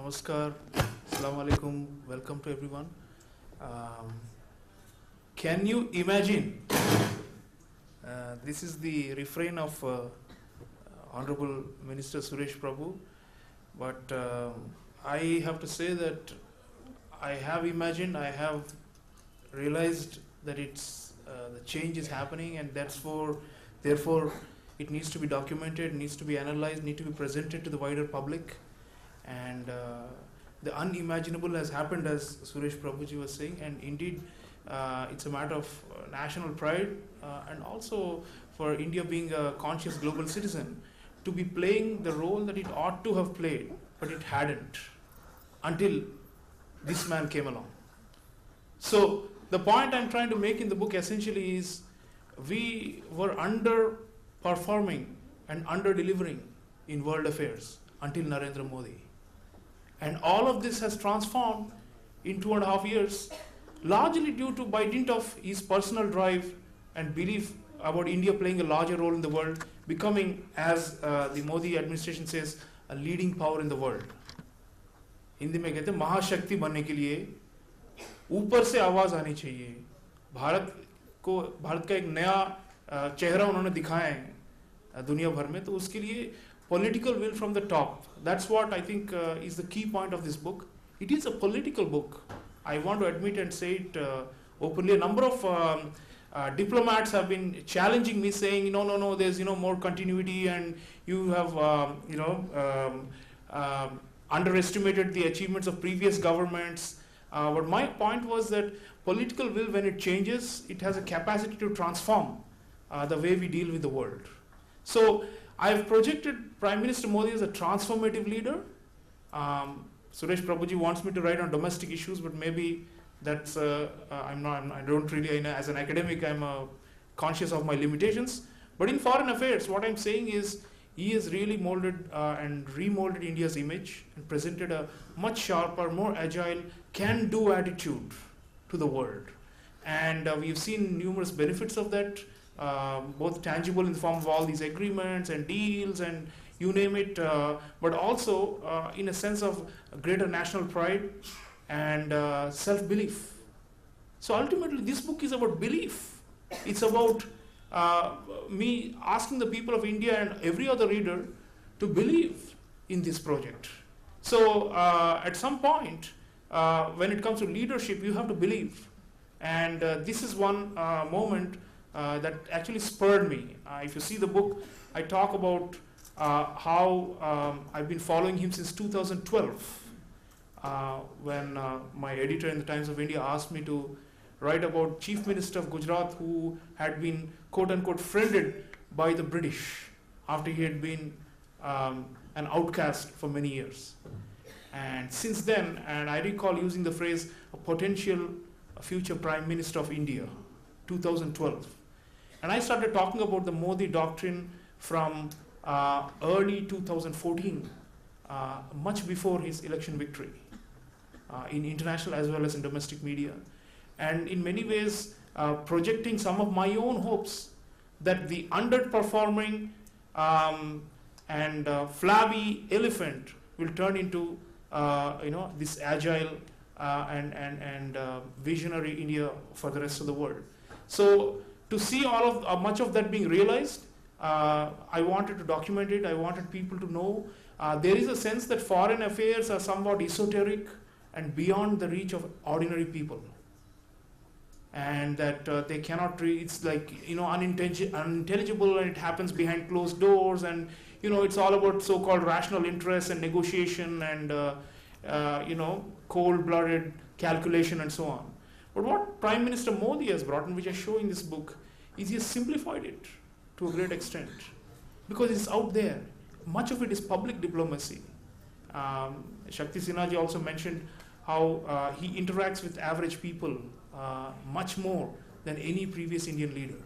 Namaskar, Assalamu alaikum, welcome to everyone. Um, can you imagine? This is the refrain of Honorable Minister Suresh Prabhu, but I have to say that I have imagined, I have realized that the change is happening, and therefore it needs to be documented, needs to be analyzed, needs to be presented to the wider public. And the unimaginable has happened, as Suresh Prabhuji was saying, and indeed it's a matter of national pride and also for India being a conscious global citizen to be playing the role that it ought to have played, but it hadn't until this man came along. So the point I'm trying to make in the book essentially is we were underperforming and under-delivering in world affairs until Narendra Modi. And all of this has transformed in 2.5 years, largely due to, by dint of his personal drive and belief about India playing a larger role in the world, becoming, as the Modi administration says, a leading power in the world. Hindi में कहते हैं महाशक्ति बनने के लिए ऊपर से आवाज आनी चाहिए. भारत का एक नया चेहरा उन्होंने दिखाया है दुनिया भर में, तो उसके लिए political will from the top. That's what I think is the key point of this book. It is a political book. I want to admit and say it openly. A number of diplomats have been challenging me, saying, no, there's more continuity, and you have underestimated the achievements of previous governments. But my point was that political will, when it changes, it has a capacity to transform the way we deal with the world. So I've projected Prime Minister Modi as a transformative leader. Suresh Prabhuji wants me to write on domestic issues, but maybe that's I don't really, as an academic, I'm conscious of my limitations. But in foreign affairs, what I'm saying is he has really molded and remolded India's image and presented a much sharper, more agile, can-do attitude to the world. And we've seen numerous benefits of that. Both tangible in the form of all these agreements and deals and you name it, but also in a sense of greater national pride and self-belief. So ultimately this book is about belief. It's about me asking the people of India and every other reader to believe in this project. So at some point, when it comes to leadership, you have to believe. And this is one moment that actually spurred me. If you see the book, I talk about how I've been following him since 2012 when my editor in the Times of India asked me to write about Chief Minister of Gujarat who had been quote-unquote friended by the British after he had been an outcast for many years. And since then, and I recall using the phrase a potential future Prime Minister of India, 2012. And I started talking about the Modi Doctrine from early 2014, much before his election victory, in international as well as in domestic media. And in many ways, projecting some of my own hopes that the underperforming and flabby elephant will turn into this agile and visionary India for the rest of the world. So to see much of that being realized, I wanted to document it. I wanted people to know. There is a sense that foreign affairs are somewhat esoteric and beyond the reach of ordinary people, and that they cannot it's like unintelligible, and it happens behind closed doors, and it's all about so-called rational interests and negotiation and cold-blooded calculation and so on. But what Prime Minister Modi has brought, and which I show in this book, is he has simplified it to a great extent, because it's out there. Much of it is public diplomacy. Shakti Sinhaji also mentioned how he interacts with average people much more than any previous Indian leader.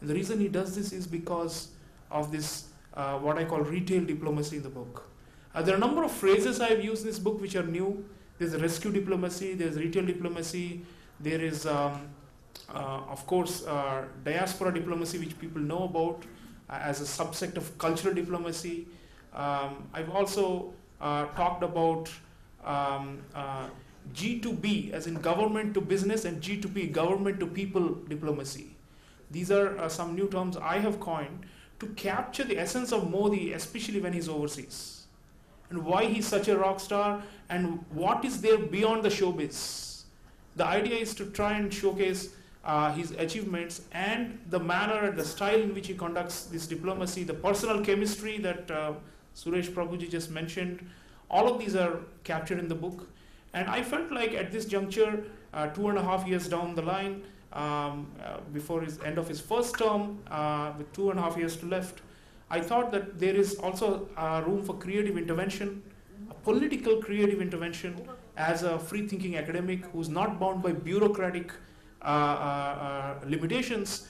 And the reason he does this is because of this, what I call retail diplomacy in the book. There are a number of phrases I've used in this book which are new. There's rescue diplomacy, there's retail diplomacy, there is, of course, diaspora diplomacy, which people know about as a subsect of cultural diplomacy. I've also talked about G2B, as in government to business, and G2P, government to people diplomacy. These are some new terms I have coined to capture the essence of Modi, especially when he's overseas, and why he's such a rock star, and what is there beyond the showbiz. The idea is to try and showcase his achievements and the manner and the style in which he conducts this diplomacy, the personal chemistry that Suresh Prabhuji just mentioned. All of these are captured in the book. And I felt like at this juncture, 2.5 years down the line, before his end of his first term, with 2.5 years to left, I thought that there is also room for creative intervention, a political creative intervention, as a free-thinking academic who's not bound by bureaucratic limitations,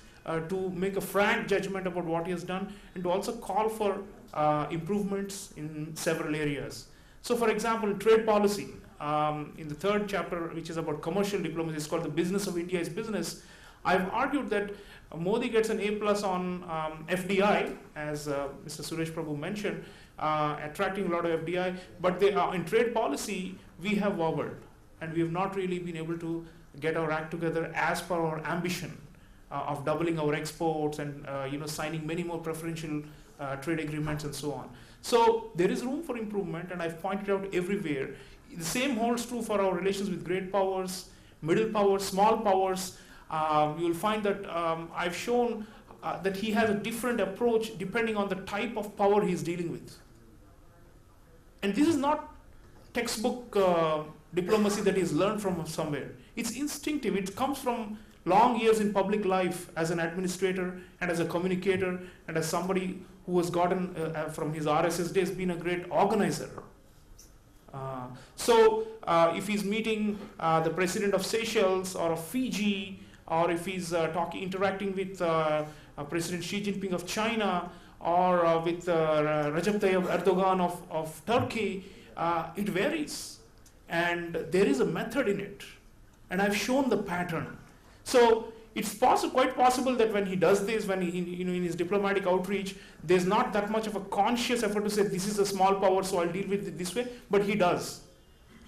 to make a frank judgment about what he has done, and to also call for improvements in several areas. So, for example, trade policy. In the third chapter, which is about commercial diplomacy, it's called The Business of India is Business. I've argued that Modi gets an A+ on FDI, as Mr. Suresh Prabhu mentioned, attracting a lot of FDI, but in trade policy, we have wobbled, and we have not really been able to get our act together as per our ambition of doubling our exports and signing many more preferential trade agreements and so on. So there is room for improvement, and I've pointed out everywhere. The same holds true for our relations with great powers, middle powers, small powers. You will find that I've shown that he has a different approach depending on the type of power he's dealing with. And this is not textbook diplomacy that he's learned from somewhere. It's instinctive. It comes from long years in public life as an administrator and as a communicator and as somebody who has gotten from his RSS days been a great organizer. So if he's meeting the president of Seychelles or of Fiji, or if he's interacting with President Xi Jinping of China, or with Recep Tayyip Erdogan of Turkey, it varies. And there is a method in it. And I've shown the pattern. So it's quite possible that when he does this, when he, in his diplomatic outreach, there's not that much of a conscious effort to say, this is a small power, so I'll deal with it this way, but he does.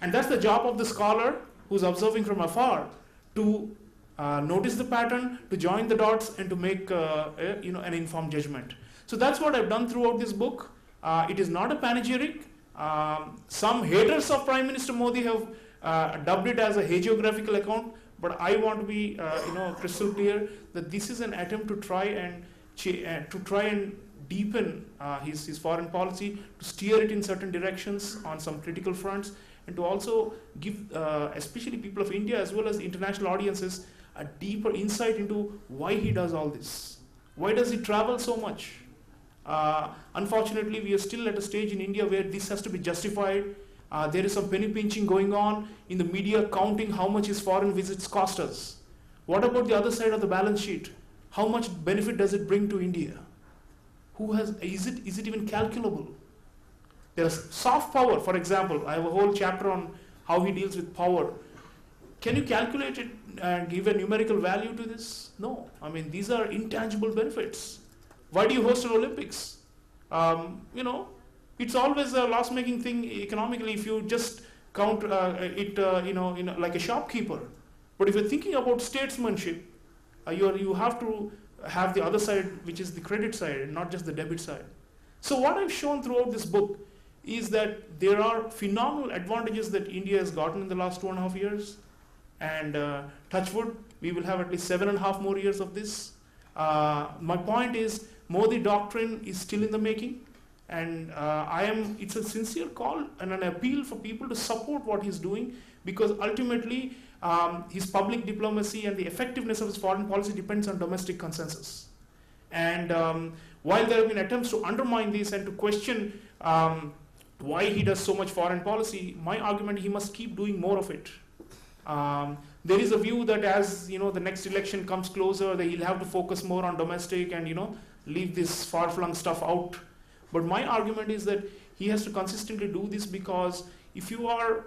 And that's the job of the scholar who's observing from afar, to notice the pattern, to join the dots, and to make an informed judgment. So that's what I've done throughout this book. It is not a panegyric. Some haters of Prime Minister Modi have dubbed it as a hagiographical account, but I want to be crystal clear that this is an attempt to try and deepen his foreign policy, to steer it in certain directions on some critical fronts, and to also give especially people of India as well as international audiences a deeper insight into why he does all this. Why does he travel so much? Unfortunately, we are still at a stage in India where this has to be justified. There is some penny pinching going on in the media, counting how much his foreign visits cost us. What about the other side of the balance sheet? How much benefit does it bring to India? Is it even calculable? There's soft power, for example. I have a whole chapter on how he deals with power. Can you calculate it and give a numerical value to this? No. I mean, these are intangible benefits. Why do you host an Olympics? It's always a loss-making thing economically if you just count it, like a shopkeeper. But if you're thinking about statesmanship, you have to have the other side, which is the credit side, and not just the debit side. So what I've shown throughout this book is that there are phenomenal advantages that India has gotten in the last 2.5 years. And touch wood, we will have at least 7.5 more years of this. My point is, Modi Doctrine is still in the making. And it's a sincere call and an appeal for people to support what he's doing, because ultimately his public diplomacy and the effectiveness of his foreign policy depends on domestic consensus. And while there have been attempts to undermine this and to question why he does so much foreign policy, my argument, he must keep doing more of it. There is a view that as the next election comes closer, that he'll have to focus more on domestic and leave this far-flung stuff out. But my argument is that he has to consistently do this, because if you are,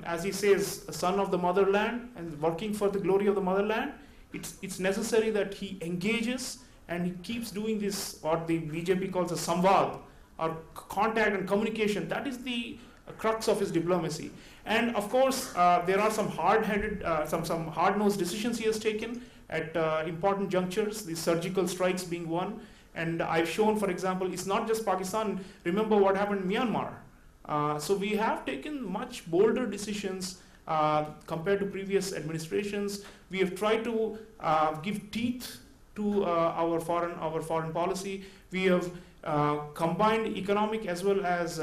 as he says, a son of the motherland and working for the glory of the motherland, it's necessary that he engages and he keeps doing this, what the BJP calls a samvad, or contact and communication. That is the crux of his diplomacy. And of course, there are some hard-headed, some hard-nosed decisions he has taken at important junctures, the surgical strikes being one. And I've shown, for example, it's not just Pakistan. Remember what happened in Myanmar. So we have taken much bolder decisions compared to previous administrations. We have tried to give teeth to our foreign policy. We have combined economic as well as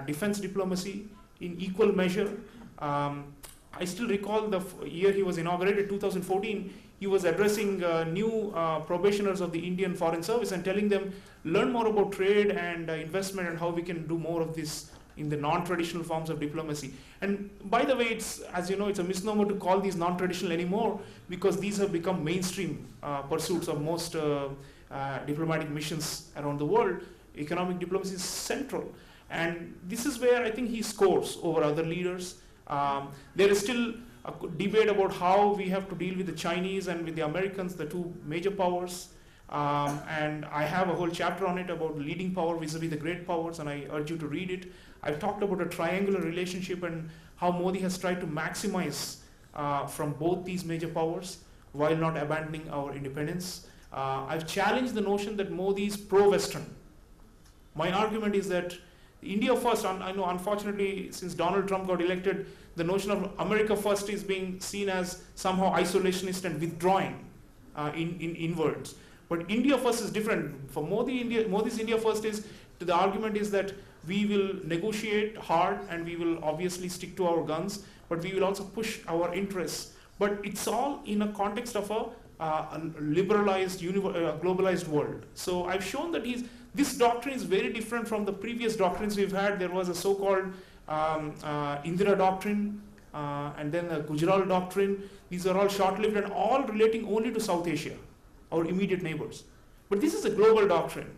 defense diplomacy in equal measure. I still recall the year he was inaugurated, 2014. He was addressing new probationers of the Indian Foreign Service and telling them, learn more about trade and investment and how we can do more of this in the non-traditional forms of diplomacy. And by the way, it's, as you know, it's a misnomer to call these non-traditional anymore, because these have become mainstream pursuits of most diplomatic missions around the world. Economic diplomacy is central. And this is where I think he scores over other leaders. There is still a debate about how we have to deal with the Chinese and with the Americans, the two major powers. And I have a whole chapter on it about leading power vis-a-vis the great powers, and I urge you to read it. I've talked about a triangular relationship and how Modi has tried to maximize from both these major powers while not abandoning our independence. I've challenged the notion that Modi is pro-Western. My argument is that India first, I know unfortunately since Donald Trump got elected, the notion of America first is being seen as somehow isolationist and withdrawing inwards. But India first is different. For Modi's India first is, the argument is that we will negotiate hard and we will obviously stick to our guns, but we will also push our interests. But it's all in a context of a liberalized, globalized world. So I've shown that this doctrine is very different from the previous doctrines we've had. There was a so-called Indira Doctrine and then the Gujral Doctrine. These are all short-lived and all relating only to South Asia, our immediate neighbors. But this is a global doctrine.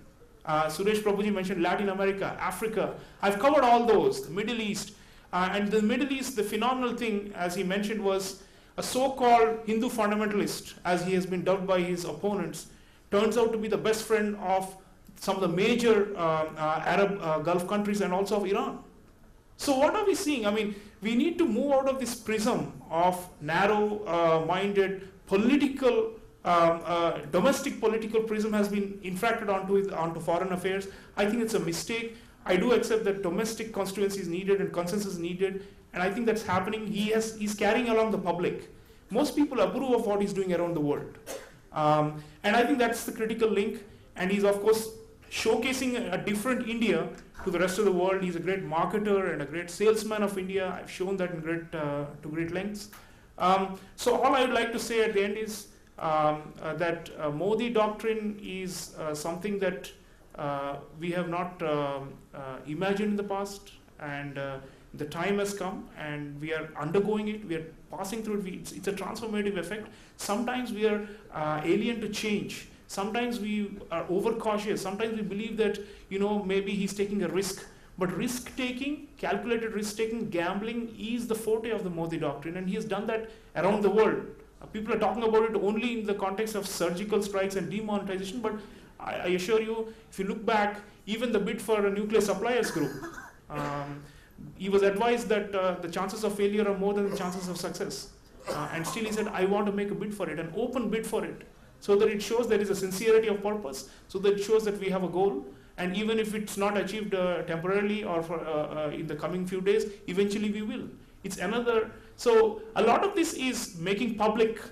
Suresh Prabhuji mentioned Latin America, Africa. I've covered all those, the Middle East. And the Middle East, the phenomenal thing, as he mentioned, was a so-called Hindu fundamentalist, as he has been dubbed by his opponents, turns out to be the best friend of some of the major Arab Gulf countries and also of Iran. So what are we seeing? I mean, we need to move out of this prism of narrow-minded political, domestic political prism has been infracted onto foreign affairs. I think it's a mistake. I do accept that domestic constituency is needed and consensus is needed, and I think that's happening. He's carrying along the public. Most people approve of what he's doing around the world. And I think that's the critical link, and he's of course showcasing a different India to the rest of the world. He's a great marketer and a great salesman of India. I've shown that in to great lengths. So all I would like to say at the end is that Modi doctrine is something that we have not imagined in the past, and the time has come and we are undergoing it, we are passing through it. It's a transformative effect. Sometimes we are alien to change. Sometimes we are overcautious. Sometimes we believe that, maybe he's taking a risk. But risk-taking, calculated risk-taking, gambling is the forte of the Modi doctrine, and he has done that around the world. People are talking about it only in the context of surgical strikes and demonetization, but I assure you, if you look back, even the bid for a nuclear suppliers group, he was advised that the chances of failure are more than the chances of success. And still he said, I want to make a bid for it, an open bid for it, so that it shows there is a sincerity of purpose, so that it shows that we have a goal. And even if it's not achieved temporarily or for, in the coming few days, eventually we will. It's another. So a lot of this is making public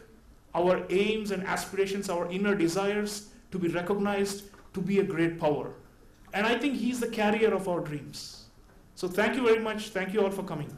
our aims and aspirations, our inner desires to be recognized, to be a great power. And I think he's the carrier of our dreams. So thank you very much. Thank you all for coming.